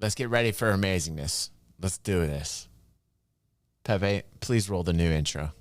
Let's get ready for amazingness. Let's do this. Pepe, please roll the new intro.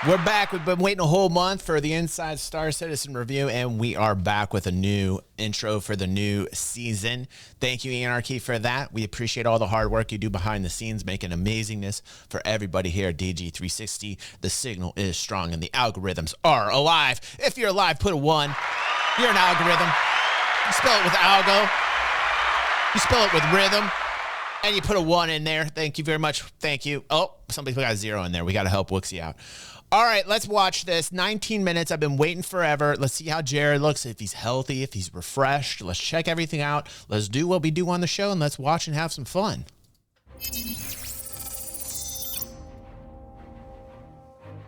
We're back. We've been waiting a whole month for the Inside Star Citizen review, and we are back with a new intro for the new season. Thank you, Anarchy, for that. We appreciate all the hard work you do behind the scenes, making amazingness for everybody here at DG360. The signal is strong, and the algorithms are alive. If you're alive, put a 1. You're an algorithm. You spell it with algo. You spell it with rhythm. And you put a 1 in there. Thank you very much. Thank you. Oh, somebody got a 0 in there. We got to help Wooksy out. All right, let's watch this. 19 minutes. I've been waiting forever. Let's see how Jared looks, if he's healthy, if he's refreshed. Let's check everything out. Let's do what we do on the show, and let's watch and have some fun.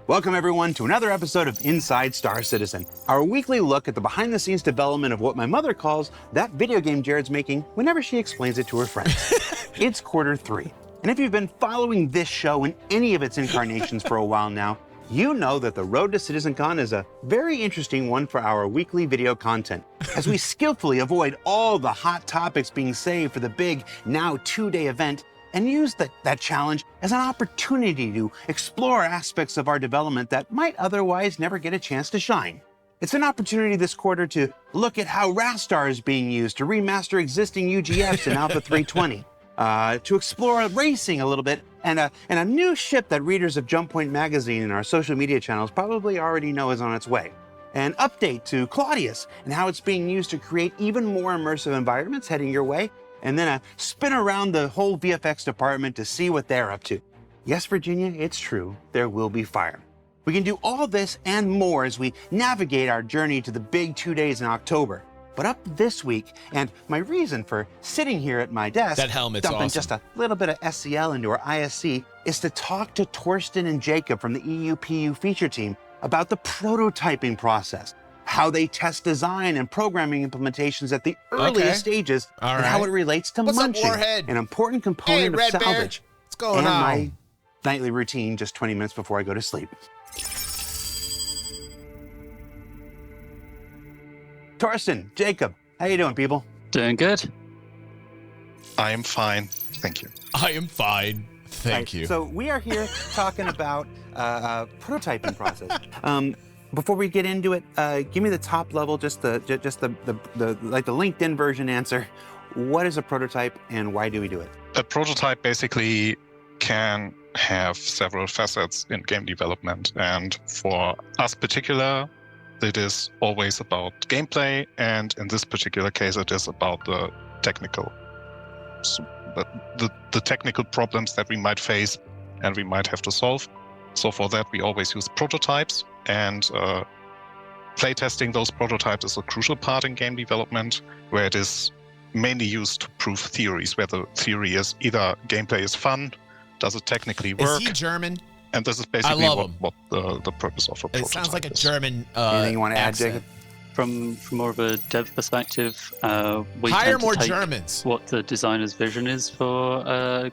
Welcome, everyone, to another episode of Inside Star Citizen, our weekly look at the behind-the-scenes development of what my mother calls that video game Jared's making whenever she explains it to her friends. It's quarter 3. And if you've been following this show in any of its incarnations for a while now, you know that the road to CitizenCon is a very interesting one for our weekly video content, as we skillfully avoid all the hot topics being saved for the big, now 2-day event, and use that challenge as an opportunity to explore aspects of our development that might otherwise never get a chance to shine. It's an opportunity this quarter to look at how Rastar is being used to remaster existing UGFs in Alpha 320, to explore racing a little bit, and a new ship that readers of Jump Point magazine and our social media channels probably already know is on its way. An update to Claudius and how it's being used to create even more immersive environments heading your way, and then a spin around the whole VFX department to see what they're up to. Yes, Virginia, it's true, there will be fire. We can do all this and more as we navigate our journey to the big 2 days in October. But up this week, and my reason for sitting here at my desk, that helmet's dumping awesome. Just a little bit of SCL into our ISC, is to talk to Torsten and Jacob from the EUPU feature team about the prototyping process, how they test design and programming implementations at the earliest stages, and how it relates to munching, an important component of Salvage, what's going and on? my nightly routine just 20 minutes before I go to sleep. Torsten, Jacob, how you doing, people? Doing good. I am fine, thank you. I am fine. Thank you. So we are here talking about prototyping process. Before we get into it, give me the top level, just the LinkedIn version answer. What is a prototype and why do we do it? A prototype basically can have several facets in game development, and for us particular, it is always about gameplay, and in this particular case, it is about the technical, the technical problems that we might face and we might have to solve. So for that, we always use prototypes, and playtesting those prototypes is a crucial part in game development, where it is mainly used to prove theories, where the theory is either gameplay is fun, does it technically work? Is he German? And this is basically what the purpose of a prototype is. It sounds like a German Anything you want to add, Jacob? From more of a dev perspective, we hire tend to more take Germans. what the designer's vision is for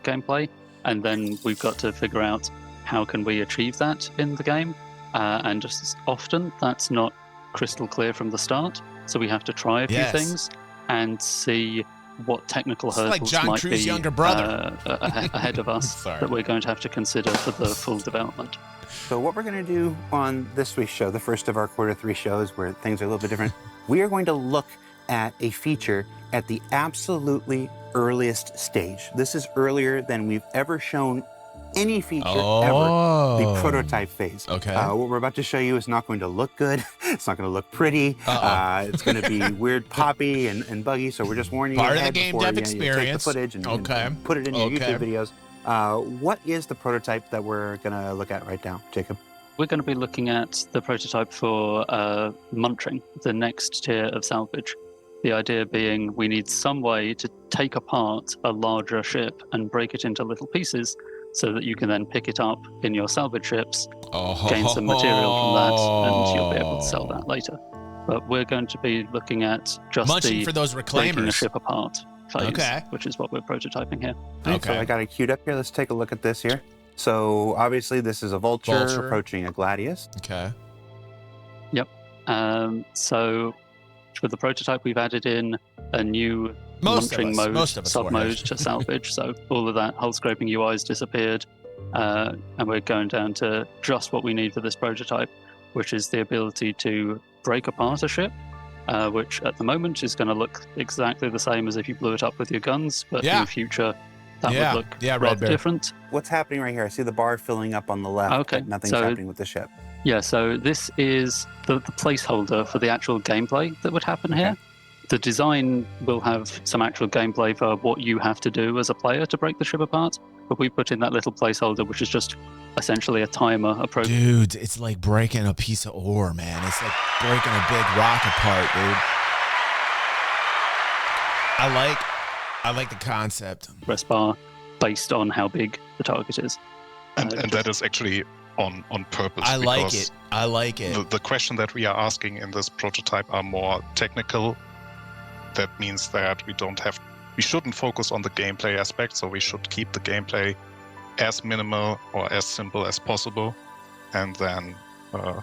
gameplay, and then we've got to figure out how can we achieve that in the game. And just as often, that's not crystal clear from the start. So we have to try a few things and see what technical hurdles like John might Cruz's be younger brother. ahead of us that we're going to have to consider for the full development. So what we're going to do on this week's show, the first of our quarter 3 shows where things are a little bit different, we are going to look at a feature at the absolutely earliest stage. This is earlier than we've ever shown any feature ever, the prototype phase. Okay. What we're about to show you is not going to look good. It's not going to look pretty. It's going to be weird, poppy, and buggy. So we're just warning you Part of the ahead game before dev you take the experience. footage and put it in your YouTube videos. What is the prototype that we're going to look at right now, Jacob? We're going to be looking at the prototype for munching, the next tier of salvage. The idea being we need some way to take apart a larger ship and break it into little pieces so that you can then pick it up in your salvage ships, gain some material from that, and you'll be able to sell that later. But we're going to be looking at just munching the for those breaking a reclaimers. ship apart phase, Okay. which is what we're prototyping here. So I got it queued up here. Let's take a look at this here. So obviously this is a vulture approaching a gladius. Okay. Yep. So for the prototype, we've added in a new munching mode, sub-mode to salvage. So all of that hull scraping UI's disappeared, and we're going down to just what we need for this prototype, which is the ability to break apart a ship, which at the moment is going to look exactly the same as if you blew it up with your guns, but in future that would look rather different. What's happening right here? I see the bar filling up on the left, but nothing's happening with the ship. Yeah, so this is the placeholder for the actual gameplay that would happen here. The design will have some actual gameplay for what you have to do as a player to break the ship apart, but we put in that little placeholder, which is just essentially a timer approach. Dude, it's like breaking a piece of ore, man. It's like breaking a big rock apart, dude. I like the concept. Rest bar based on how big the target is. And that is actually on purpose. I like it. I like it. The question that we are asking in this prototype are more technical. That means that we shouldn't focus on the gameplay aspect, so we should keep the gameplay as minimal or as simple as possible, and then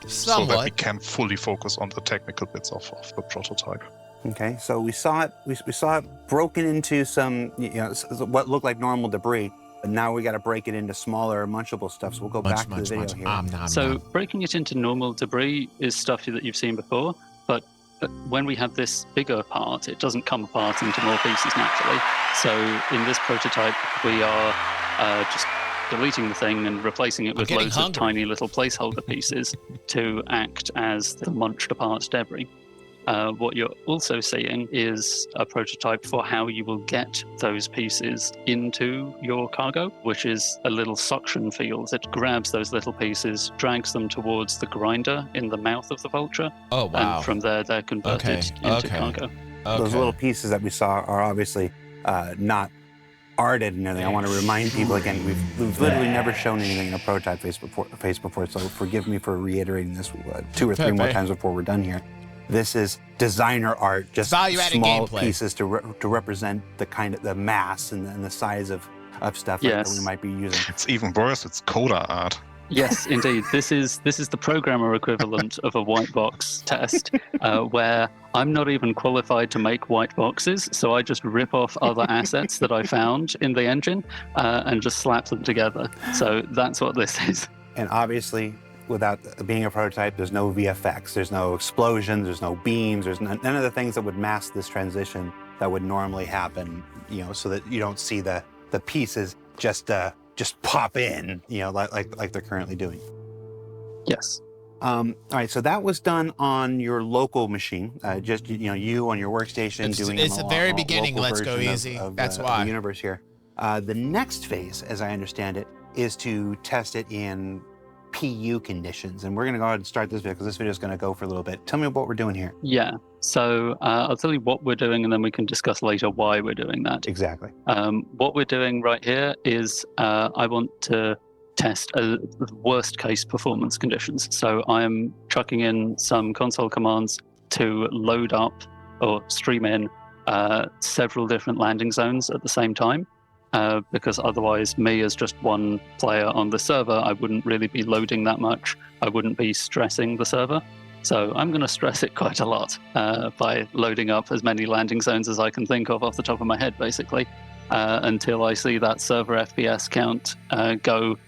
so that we can fully focus on the technical bits of the prototype. Okay, so we saw it. We saw it broken into some, what looked like normal debris. But now we got to break it into smaller, munchable stuff. So we'll go back to the video here. So breaking it into normal debris is stuff that you've seen before, but when we have this bigger part, it doesn't come apart into more pieces naturally. So in this prototype, we are just deleting the thing and replacing it with loads of tiny little placeholder pieces to act as the munched apart debris. What you're also seeing is a prototype for how you will get those pieces into your cargo, which is a little suction field that grabs those little pieces, drags them towards the grinder in the mouth of the vulture. Oh, wow. And from there, they're converted into cargo. Those little pieces that we saw are obviously not arted and everything. I want to remind people again, we've literally never shown anything in a prototype phase before, so forgive me for reiterating this 2 or 3 more times before we're done here. This is designer art, just small pieces to represent the mass and the size of stuff that we might be using. It's even worse. It's coda art. Yes, indeed. This is the programmer equivalent of a white box test, where I'm not even qualified to make white boxes, so I just rip off other assets that I found in the engine and just slap them together. So that's what this is. And obviously, without being a prototype, there's no VFX, there's no explosions, there's no beams, there's none of the things that would mask this transition that would normally happen, so that you don't see the pieces just pop in, like they're currently doing. Yes. All right, so that was done on your local machine, just you on your workstation doing. It's the very beginning. Let's go easy. That's why. The universe here. The next phase, as I understand it, is to test it in PU conditions, and we're going to go ahead and start this video because this video is going to go for a little bit. Tell me what we're doing here. Yeah, so I'll tell you what we're doing, and then we can discuss later why we're doing that. Exactly. What we're doing right here is I want to test worst case performance conditions. So I'm chucking in some console commands to load up or stream in several different landing zones at the same time. Because otherwise, me as just one player on the server, I wouldn't really be loading that much. I wouldn't be stressing the server. So I'm going to stress it quite a lot by loading up as many landing zones as I can think of off the top of my head, basically, until I see that server FPS count go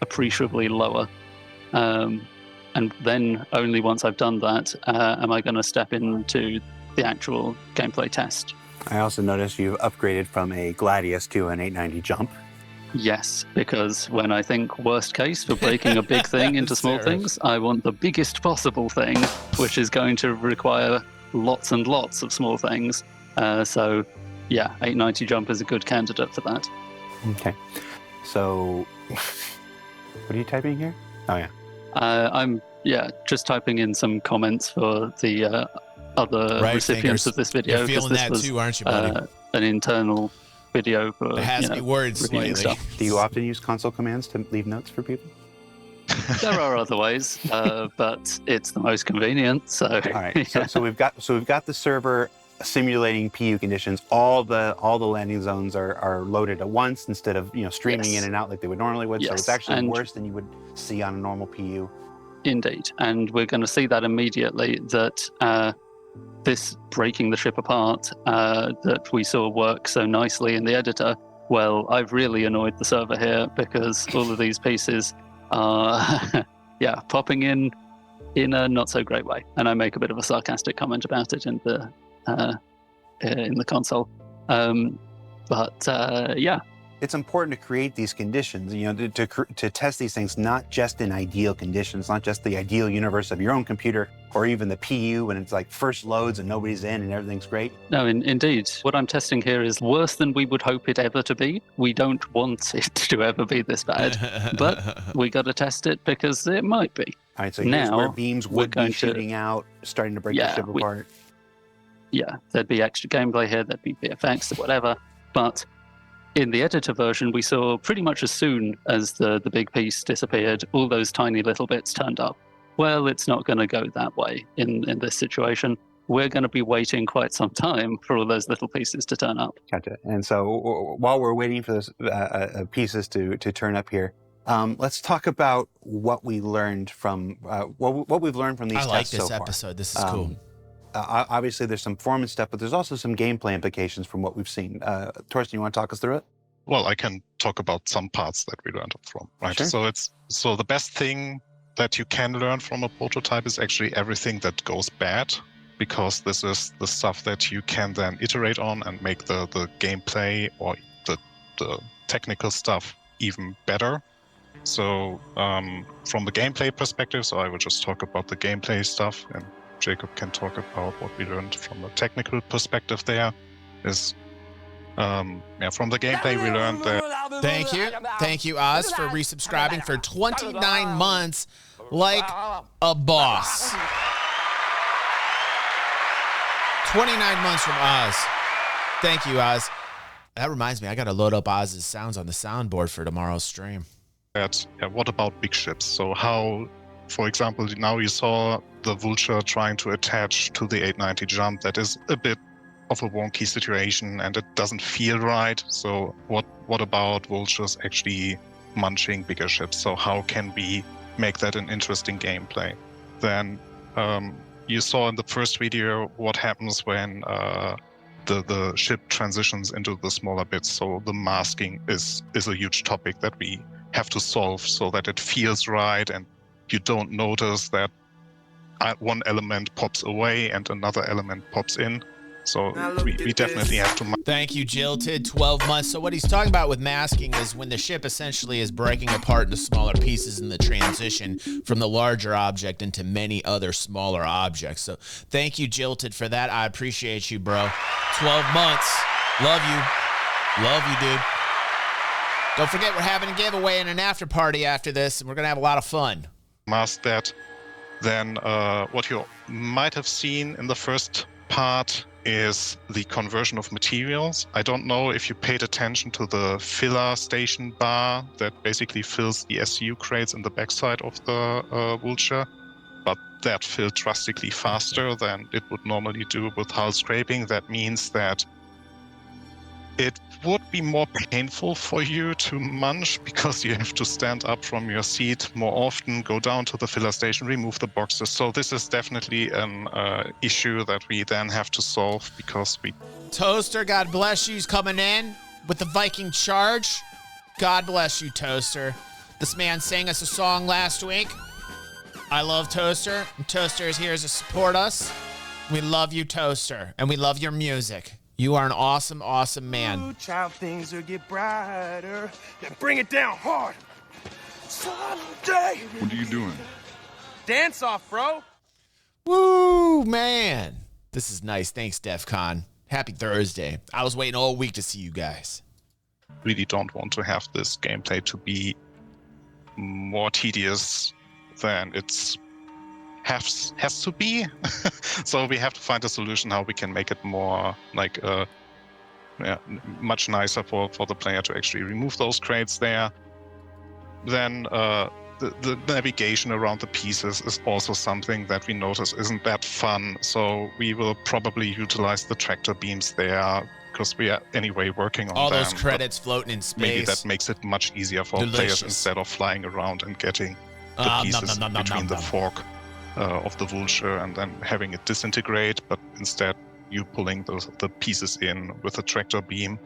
appreciably lower. And then only once I've done that am I going to step into the actual gameplay test. I also noticed you've upgraded from a Gladius to an 890 jump. Yes, because when I think worst case for breaking a big thing into small things, I want the biggest possible thing, which is going to require lots and lots of small things. So, yeah, 890 jump is a good candidate for that. Okay. So, what are you typing here? Oh, yeah. I'm just typing in some comments for the other recipients of this video. You're feeling that too, aren't you, buddy? An internal video for it has to be words lately. Stuff. Do you often use console commands to leave notes for people? There are other ways, but it's the most convenient. So all right. So we've got the server simulating PU conditions. All the landing zones are loaded at once instead of streaming in and out like they would normally would. So it's actually worse than you would see on a normal PU. Indeed, and we're going to see that immediately. That this breaking the ship apart that we saw work so nicely in the editor. Well, I've really annoyed the server here because all of these pieces are, popping in a not so great way, and I make a bit of a sarcastic comment about it in the console. It's important to create these conditions, to test these things, not just in ideal conditions, not just the ideal universe of your own computer or even the PU when it's like first loads and nobody's in and everything's great. No, indeed. What I'm testing here is worse than we would hope it ever to be. We don't want it to ever be this bad, but we got to test it because it might be. All right, so here's where beams would be shooting out, starting to break the ship apart. Yeah, there'd be extra gameplay here, there'd be VFX or whatever, but in the editor version, we saw pretty much as soon as the big piece disappeared, all those tiny little bits turned up. Well, it's not going to go that way in this situation. We're going to be waiting quite some time for all those little pieces to turn up. Gotcha. And so while we're waiting for those pieces to turn up here, let's talk about what we learned from what we've learned from these tests so far. I like this episode. This is cool. Obviously, there's some performance stuff, but there's also some gameplay implications from what we've seen. Torsten, you want to talk us through it? Well, I can talk about some parts that we learned from, right? Sure. So the best thing that you can learn from a prototype is actually everything that goes bad, because this is the stuff that you can then iterate on and make the gameplay or the technical stuff even better. So from the gameplay perspective, so I will just talk about the gameplay stuff, and Jacob can talk about what we learned from a technical perspective there. From the gameplay we learned that... Thank you, Oz, for resubscribing for 29 months like a boss. 29 months from Oz. Thank you, Oz. That reminds me, I got to load up Oz's sounds on the soundboard for tomorrow's stream. What about big ships? So how, for example, now you saw the Vulture trying to attach to the 890 jump. That is a bit of a wonky situation and it doesn't feel right. So what about Vultures actually munching bigger ships? So how can we make that an interesting gameplay? Then you saw in the first video what happens when the ship transitions into the smaller bits. So the masking is a huge topic that we have to solve so that it feels right and you don't notice that one element pops away and another element pops in. So we definitely have to... Thank you, Jilted. 12 months. So what he's talking about with masking is when the ship essentially is breaking apart into smaller pieces in the transition from the larger object into many other smaller objects. So thank you, Jilted, for that. I appreciate you, bro. 12 months. Love you. Love you, dude. Don't forget, we're having a giveaway and an after party after this, and we're going to have a lot of fun. Mask that. Then what you might have seen in the first part is the conversion of materials. I don't know if you paid attention to the filler station bar that basically fills the SCU crates in the backside of the Vulture, but that filled drastically faster than it would normally do with hull scraping. That means that it would be more painful for you to munch because you have to stand up from your seat more often, go down to the filler station, remove the boxes. So this is definitely an issue that we then have to solve because we... Toaster, God bless you. He's coming in with the Viking charge. God bless you, Toaster. This man sang us a song last week. I love Toaster, and Toaster is here to support us. We love you, Toaster, and we love your music. You are an awesome, awesome man. Ooh, child, things will get brighter. Now bring it down hard. Someday. What are you doing? Dance off, bro. Woo, man. This is nice. Thanks, DEF CON. Happy Thursday. I was waiting all week to see you guys. Really don't want to have this gameplay to be more tedious than it's has to be. So we have to find a solution how we can make it more like much nicer for the player to actually remove those crates there. Then the navigation around the pieces is also something that we notice isn't that fun. So we will probably utilize the tractor beams there because we are anyway working on all them. those credits floating in space. Maybe that makes it much easier for players instead of flying around and getting the pieces between the fork of the vulture and then having it disintegrate, but instead you pulling the pieces in with a tractor beam.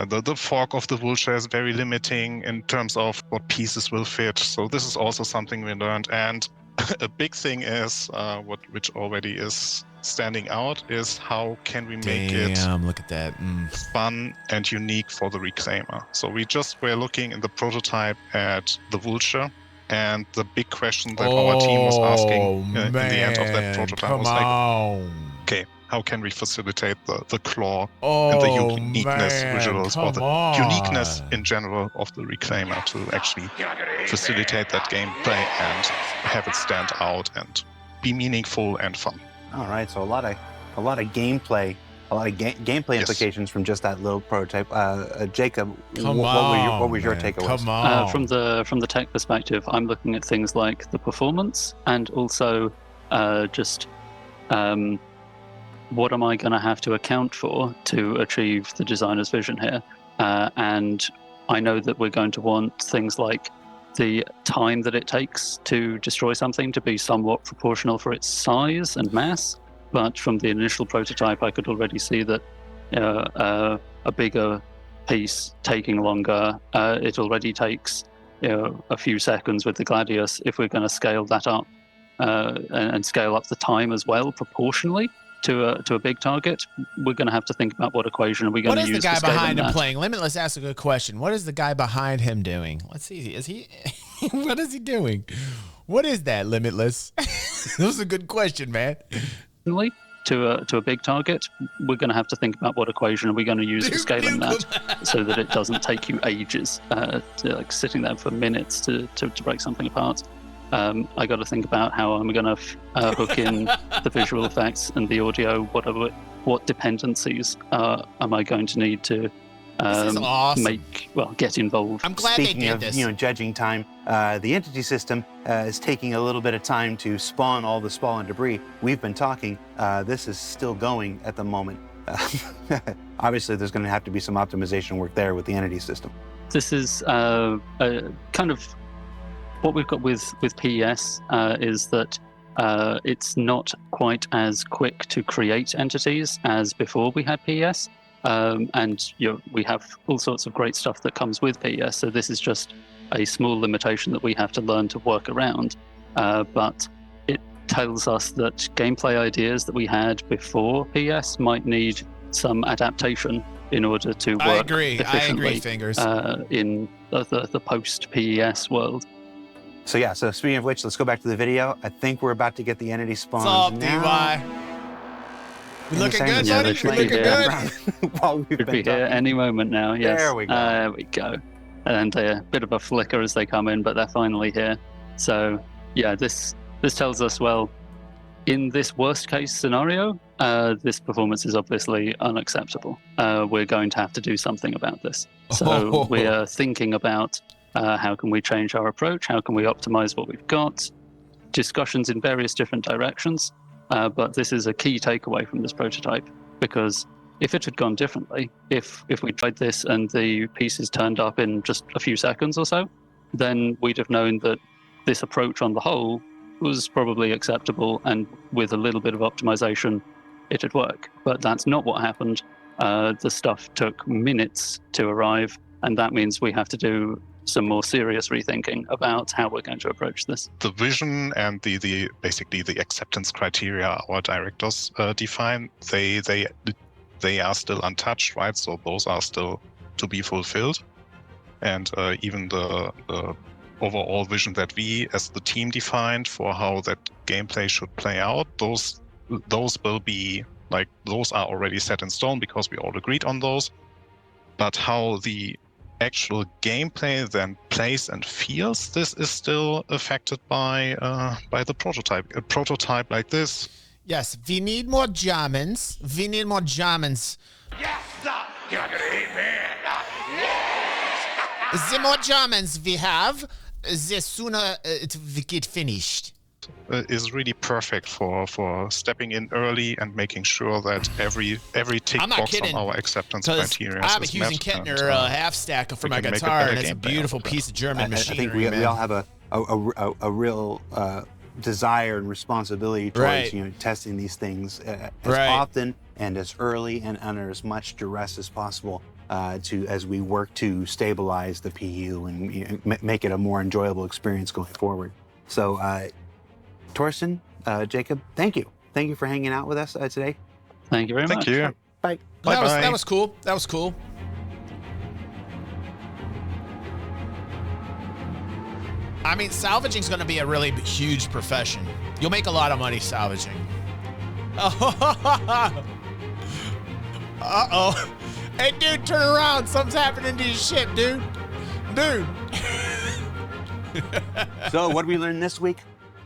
The fork of the vulture is very limiting in terms of what pieces will fit. So this is also something we learned. And a big thing is which already is standing out is how can we make it look at that. fun and unique for the reclaimer. So we just were looking in the prototype at the vulture, and the big question that our team was asking in the end of that prototype was like, okay, how can we facilitate the claw and the uniqueness visuals or the uniqueness in general of the reclaimer to actually facilitate that gameplay and have it stand out and be meaningful and fun. All right, so a lot of gameplay, gameplay implications from just that little prototype. Jacob, what was your takeaway? Come on. From the tech perspective, I'm looking at things like the performance and also just what am I going to have to account for to achieve the designer's vision here? And I know that we're going to want things like the time that it takes to destroy something to be somewhat proportional for its size and mass. But from the initial prototype, I could already see that a bigger piece taking longer. It already takes a few seconds with the Gladius. If we're going to scale that up and scale up the time as well proportionally to a big target, we're going to have to think about what equation are we going to use. What is the guy to scale behind him that. playing? Limitless asked a good question. What is the guy behind him doing? Let's see. Is he? What is he doing? What is that, Limitless? That was a good question, man. To a big target, we're going to have to think about what equation are we going to use for scaling that, so that it doesn't take you ages, like sitting there for minutes to break something apart. I got to think about how I'm going to hook in the visual effects and the audio. What dependencies am I going to need to This is awesome. get involved? I'm glad Speaking they did of, this. judging time, the entity system is taking a little bit of time to spawn all the spawn debris. We've been talking. This is still going at the moment. Obviously, there's going to have to be some optimization work there with the entity system. This is kind of what we've got with PES is that it's not quite as quick to create entities as before we had PES. And we have all sorts of great stuff that comes with PES. So this is just a small limitation that we have to learn to work around. But it tells us that gameplay ideas that we had before PES might need some adaptation in order to work efficiently Fingers. in the post-PES world. So speaking of which, let's go back to the video. I think we're about to get the entity spawns What's up, now. DY? We looking good, Yeah, buddy? they We should looking be good? While we've Should been be here talking. any moment now. Yes. There we go. There we go. And a bit of a flicker as they come in, but they're finally here. So yeah, this tells us, well, in this worst case scenario, this performance is obviously unacceptable. We're going to have to do something about this. So we are thinking about how can we change our approach? How can we optimize what we've got? Discussions in various different directions. But this is a key takeaway from this prototype, because if it had gone differently, if we tried this and the pieces turned up in just a few seconds or so, then we'd have known that this approach on the whole was probably acceptable, and with a little bit of optimization, it'd work. But that's not what happened. The stuff took minutes to arrive, and that means we have to do some more serious rethinking about how we're going to approach this. The vision and the basically the acceptance criteria our directors define, they they are still untouched, right? So those are still to be fulfilled. And even the overall vision that we as the team defined for how that gameplay should play out, those will be like, those are already set in stone because we all agreed on those. But how the actual gameplay then plays and feels, this is still affected by the prototype. A prototype like this. Yes, we need more Germans. We need more Germans. Yes, sir. You're gonna eat me. The more Germans we have, the sooner it will get finished. Is really perfect for stepping in early and making sure that every tick box on our acceptance criteria I have a is Hughes met. and Kettner half stack for my guitar, and it's a beautiful piece of German machinery. I think we all have a real desire and responsibility towards testing these things as often and as early and under as much duress as possible as we work to stabilize the PU and make it a more enjoyable experience going forward. So, Torsten, Jacob, thank you. Thank you for hanging out with us today. Thank you very much. Thank you. Bye. Bye-bye. That was cool. That was cool. I mean, salvaging is going to be a really huge profession. You'll make a lot of money salvaging. Uh-oh. Hey, dude, turn around. Something's happening to your ship, dude. Dude. So what did we learn this week?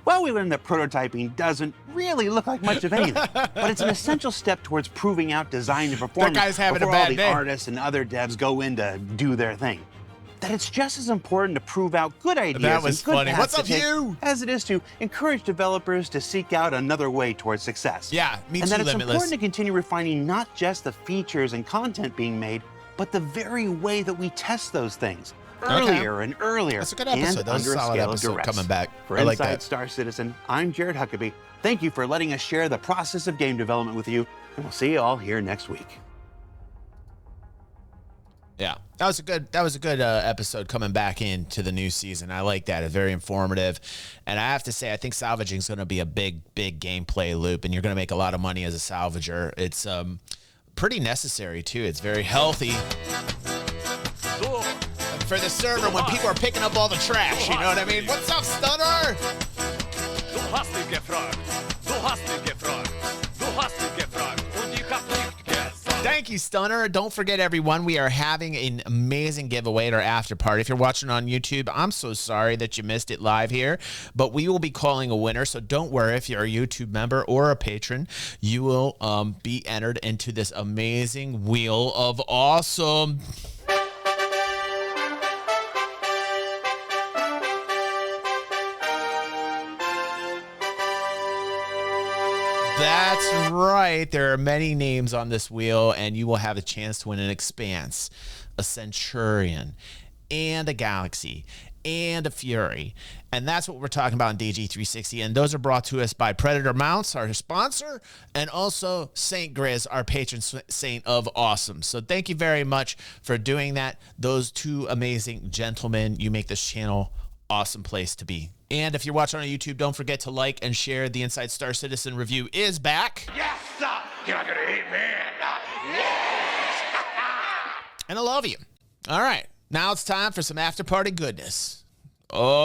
Well, we learned that prototyping doesn't really look like much of anything, but it's an essential step towards proving out design and performance That guy's having before a bad all the day. artists and other devs go in to do their thing. That it's just as important to prove out good ideas That was and good funny. paths What's to up, take you? as it is to encourage developers to seek out another way towards success. Yeah, me and too, that it's Limitless. important to continue refining not just the features and content being made, but the very way that we test those things. Earlier and earlier. That's a good episode. And That was a under solid scale of episode duress. coming back. For I like Inside that. Star Citizen, I'm Jared Huckabee. Thank you for letting us share the process of game development with you, and we'll see you all here next week. Yeah, that was a good episode coming back into the new season. I like that. It's very informative, and I have to say, I think salvaging is going to be a big gameplay loop, and you're going to make a lot of money as a salvager. It's pretty necessary too. It's very healthy for the server when people are picking up all the trash. You know what I mean? What's up, Stunner? Du hast dich gefragt. Du hast dich gefragt. Du hast dich gefragt. Und ich hab nicht gesagt. Thank you, Stunner. Don't forget, everyone, we are having an amazing giveaway at our after party. If you're watching on YouTube, I'm so sorry that you missed it live here, but we will be calling a winner. So don't worry, if you're a YouTube member or a patron, you will be entered into this amazing wheel of awesome. That's right. There are many names on this wheel, and you will have a chance to win an Expanse, a Centurion, and a Galaxy, and a Fury. And that's what we're talking about in DG360. And those are brought to us by Predator Mounts, our sponsor, and also Saint Grizz, our patron saint of awesome. So thank you very much for doing that. Those two amazing gentlemen, you make this channel awesome place to be. And if you're watching on YouTube, don't forget to like and share. The Inside Star Citizen review is back. Yes, sir. You're gonna eat me. Yes. And I love you. All right. Now it's time for some after party goodness. Oh,